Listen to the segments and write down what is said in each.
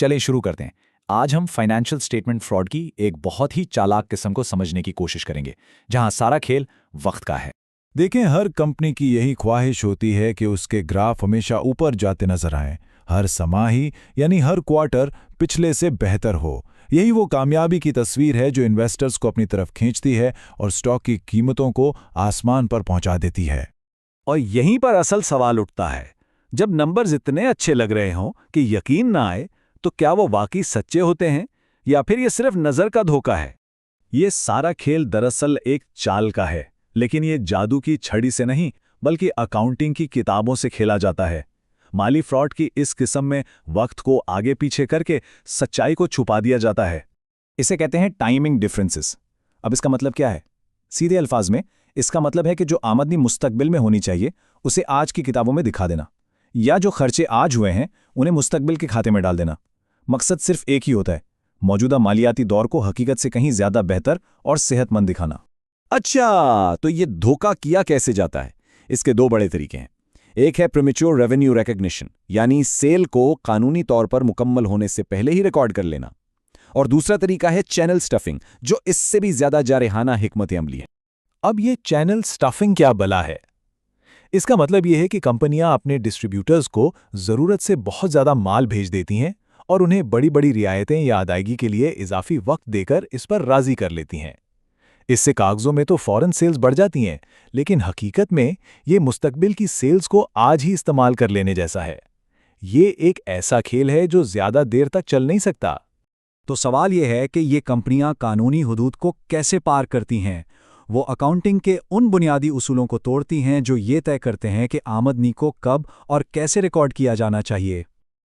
चलें शुरू करते हैं। आज हम फाइनेंशियल स्टेटमेंट फ्रॉड की एक बहुत ही चालाक किस्म को समझने की कोशिश करेंगे, जहां सारा खेल वक्त का है। देखें, हर कंपनी की यही ख्वाहिश होती है कि उसके ग्राफ हमेशा ऊपर जाते नजर आएं, हर समाही यानी हर क्वार्टर पिछले से बेहतर हो। यही वो कामयाबी की तस्वीर है जो इन्वेस्टर्स को अपनी तरफ खींचती है और स्टॉक की कीमतों को आसमान पर पहुंचा देती है। और यहीं पर असल सवाल उठता है, जब नंबर्स इतने अच्छे लग रहे हों कि यकीन ना आए, तो क्या वो वाकई सच्चे होते हैं या फिर ये सिर्फ नज़र का धोखा है? ये सारा खेल दरअसल एक चाल का है, लेकिन ये जादू की छड़ी से नहीं बल्कि अकाउंटिंग की किताबों से खेला जाता है। माली फ्रॉड की इस किस्म में वक्त को आगे पीछे करके सच्चाई को छुपा दिया जाता है। इसे कहते हैं टाइमिंग डिफरेंसेस। अब इसका मतलब क्या है? सीधे अल्फाज में इसका मतलब है कि जो आमदनी मुस्तकबिल में होनी चाहिए उसे आज की किताबों में दिखा देना, या जो खर्चे आज हुए हैं उन्हें मुस्तकबिल के खाते में डाल देना। मकसद सिर्फ एक ही होता है, मौजूदा मालियाती दौर को हकीकत से कहीं ज्यादा बेहतर और सेहतमंद दिखाना। अच्छा, तो ये धोखा किया कैसे जाता है? इसके दो बड़े तरीके हैं। एक है प्रीमेच्योर रेवेन्यू रिकॉग्निशन, यानी सेल को कानूनी तौर पर मुकम्मल होने से पहले ही रिकॉर्ड कर लेना, और दूसरा तरीका है चैनल स्टफिंग, जो इससे भी ज्यादा जारहाना हिकमत अमली है। अब ये चैनल स्टफिंग क्या बला है? इसका मतलब यह है कि कंपनियां अपने डिस्ट्रीब्यूटर्स को जरूरत से बहुत ज्यादा माल भेज देती हैं और उन्हें बड़ी बड़ी रियायतें या अदायगी के लिए इजाफी वक्त देकर इस पर राजी कर लेती हैं। इससे कागजों में तो फौरन सेल्स बढ़ जाती हैं, लेकिन हकीकत में ये मुस्तकबिल की सेल्स को आज ही इस्तेमाल कर लेने जैसा है। ये एक ऐसा खेल है जो ज्यादा देर तक चल नहीं सकता। तो सवाल यह है कि ये कंपनियां कानूनी हुदूद को कैसे पार करती हैं? वो अकाउंटिंग के उन बुनियादी उसूलों को तोड़ती हैं जो ये तय करते हैं कि आमदनी को कब और कैसे रिकॉर्ड किया जाना चाहिए।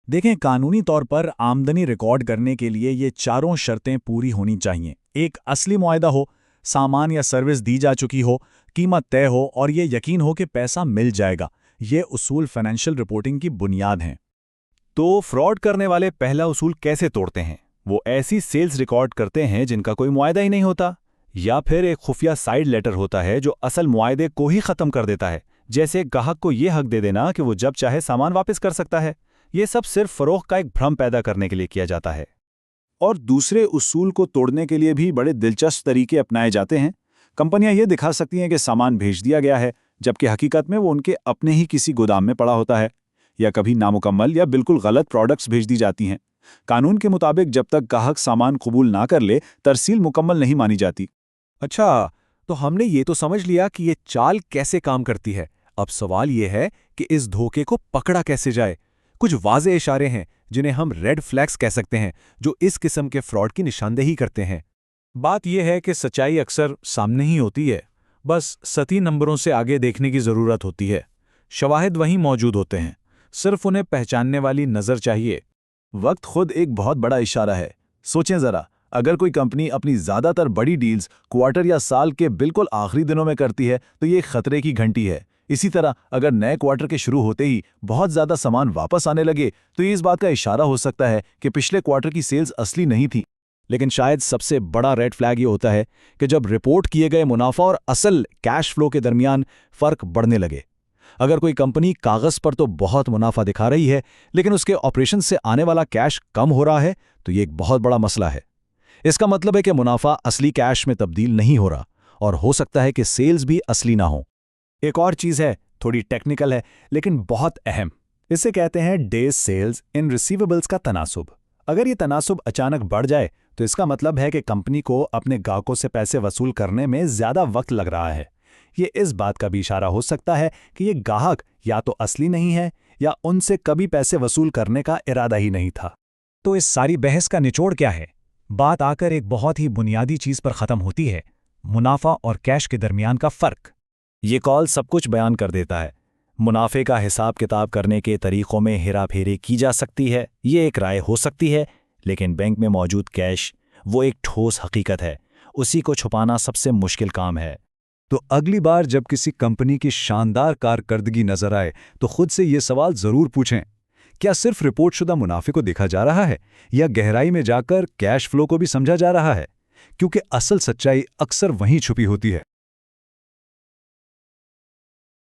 देखें, कानूनी तौर पर आमदनी रिकॉर्ड करने के लिए ये चारों शर्तें पूरी होनी चाहिए। एक, असली मुआहदा हो, सामान या सर्विस दी जा चुकी हो, कीमत तय हो और ये यकीन हो कि पैसा मिल जाएगा। ये उसूल फाइनेंशियल रिपोर्टिंग की बुनियाद हैं। तो फ्रॉड करने वाले पहला उसूल कैसे तोड़ते हैं? वो ऐसी सेल्स रिकॉर्ड करते हैं जिनका कोई मुआहदा ही नहीं होता, या फिर एक खुफिया साइड लेटर होता है जो असल मुआहदे को ही खत्म कर देता है, जैसे ग्राहक को यह हक दे देना कि वो जब चाहे सामान वापस कर सकता है। ये सब सिर्फ फरोख्त का एक भ्रम पैदा करने के लिए किया जाता है। और दूसरे उसूल को तोड़ने के लिए भी बड़े दिलचस्प तरीके अपनाए जाते हैं। कंपनियां ये दिखा सकती हैं कि सामान भेज दिया गया है, जबकि हकीकत में वो उनके अपने ही किसी गोदाम में पड़ा होता है, या कभी नामुकम्मल या बिल्कुल गलत प्रोडक्ट्स भेज दी जाती हैं। कानून के मुताबिक जब तक ग्राहक सामान कबूल ना कर ले, तरसील मुकम्मल नहीं मानी जाती। अच्छा, तो हमने ये तो समझ लिया कि ये चाल कैसे काम करती है। अब सवाल ये है कि इस धोखे को पकड़ा कैसे जाए। कुछ वाज़े इशारे हैं जिन्हें हम रेड फ्लैग्स कह सकते हैं, जो इस किस्म के फ्रॉड की निशानदेही करते हैं। बात यह है कि सच्चाई अक्सर सामने ही होती है, बस सती नंबरों से आगे देखने की ज़रूरत होती है। शवाहिद वहीं मौजूद होते हैं, सिर्फ उन्हें पहचानने वाली नज़र चाहिए। वक्त खुद एक बहुत बड़ा इशारा है। सोचें ज़रा, अगर कोई कंपनी अपनी ज़्यादातर बड़ी डील्स क्वार्टर या साल के बिल्कुल आखिरी दिनों में करती है तो ये खतरे की घंटी है। इसी तरह अगर नए क्वार्टर के शुरू होते ही बहुत ज़्यादा सामान वापस आने लगे तो ये इस बात का इशारा हो सकता है कि पिछले क्वार्टर की सेल्स असली नहीं थी। लेकिन शायद सबसे बड़ा रेड फ्लैग ये होता है कि जब रिपोर्ट किए गए मुनाफा और असल कैश फ्लो के दरमियान फ़र्क बढ़ने लगे। अगर कोई कंपनी कागज़ पर तो बहुत मुनाफा दिखा रही है, लेकिन उसके ऑपरेशन से आने वाला कैश कम हो रहा है, तो ये एक बहुत बड़ा मसला है। इसका मतलब है कि मुनाफा असली कैश में तब्दील नहीं हो रहा, और हो सकता है कि सेल्स भी असली ना हो। एक और चीज़ है, थोड़ी टेक्निकल है लेकिन बहुत अहम। इसे कहते हैं डेज सेल्स इन रिसीवेबल्स का तनासुब। अगर ये तनासुब अचानक बढ़ जाए तो इसका मतलब है कि कंपनी को अपने ग्राहकों से पैसे वसूल करने में ज़्यादा वक्त लग रहा है। ये इस बात का भी इशारा हो सकता है कि ये ग्राहक या तो असली नहीं है या उनसे कभी पैसे वसूल करने का इरादा ही नहीं था। तो इस सारी बहस का निचोड़ क्या है? बात आकर एक बहुत ही बुनियादी चीज़ पर ख़त्म होती है, मुनाफा और कैश के दरमियान का फ़र्क। ये कॉल सब कुछ बयान कर देता है। मुनाफे का हिसाब किताब करने के तरीक़ों में हेराफेरी की जा सकती है, ये एक राय हो सकती है, लेकिन बैंक में मौजूद कैश वो एक ठोस हकीकत है। उसी को छुपाना सबसे मुश्किल काम है। तो अगली बार जब किसी कंपनी की शानदार कारकर्दगी नजर आए तो खुद से ये सवाल जरूर पूछें, क्या सिर्फ रिपोर्टशुदा मुनाफे को देखा जा रहा है या गहराई में जाकर कैश फ्लो को भी समझा जा रहा है? क्योंकि असल सच्चाई अक्सर वहीं छुपी होती है।